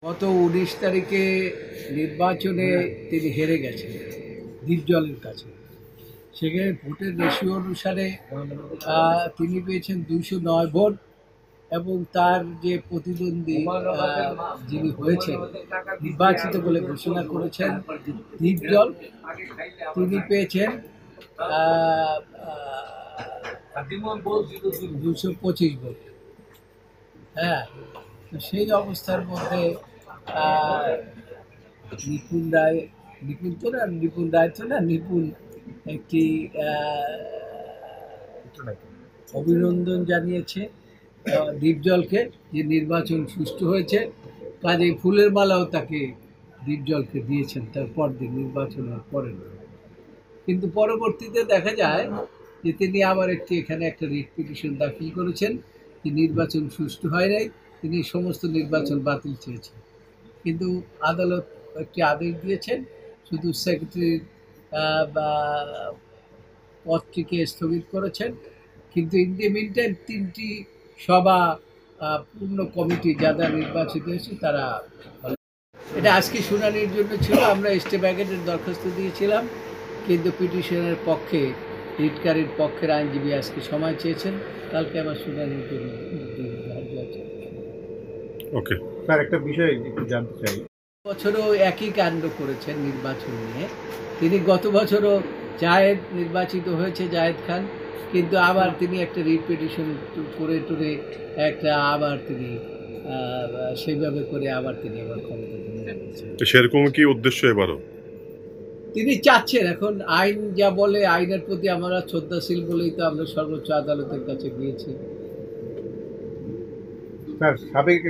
গত ১৯ তারিখে নির্বাচনে তিনি হেরে গেছেন দ্বীপজলের কাছে। সেখানে ভোটের রেশিও অনুসারে তিনি পেয়েছেন ২০৯ ভোট এবং তার যে প্রতিদ্বন্দ্বী যিনি হয়েছেন নির্বাচিত বলে ঘোষণা করেছেন দ্বীপজল, তিনি পেয়েছেন ২২৫ ভোট। হ্যাঁ, তো সেই অবস্থার মধ্যে নিপুণ একটি অভিনন্দন জানিয়েছে দ্বীপজলকে যে নির্বাচন সুষ্ঠু হয়েছে। কাজেই ফুলের মালাও তাকে দ্বীপজলকে দিয়েছেন তার পরদিন, নির্বাচনের পরের দিন। কিন্তু পরবর্তীতে দেখা যায় যে তিনি আবার এখানে একটা রিট পিটিশন দাখিল করেছেন যে নির্বাচন সুষ্ঠু হয় নাই, তিনি সমস্ত নির্বাচন বাতিল চেয়েছেন। কিন্তু আদালত একটি আদেশ দিয়েছেন, শুধু সেক্রেটারি পদটিকে স্থগিত করেছেন। কিন্তু ইন দি মিন টাইম ৩টি সভা পূর্ণ কমিটি যারা নির্বাচিত হয়েছে তারা, এটা আজকে শুনানির জন্য ছিল। আমরা স্টে ব্যাকেটের দরখাস্ত দিয়েছিলাম, কিন্তু পিটিশনের পক্ষে রিটকারীর পক্ষের আইনজীবী আজকে সময় চেয়েছেন, কালকে আমার শুনানির জন্য ধার্য আছে। ওকে স্যার, একটা বিষয় একটু জানতে চাই। বছরও একই কাণ্ড করেছেন নির্বাচন নিয়ে। তিনি গত বছরও জায়েদ নির্বাচিত হয়েছে, জায়েদ খান, কিন্তু আবার তিনি একটা রিট পিটিশন করে টুরে আবার তিনি সেইভাবে করে আবার তিনি আবার ক্ষমতা তো সেরকম কি উদ্দেশ্য এবারও তিনি চাচ্ছেন? এখন আইন যা বলে, আইনের প্রতি আমরা শ্রদ্ধাশীল বলেই তো আমরা সর্বোচ্চ আদালতের কাছে গিয়েছি। স্যার, সাবেক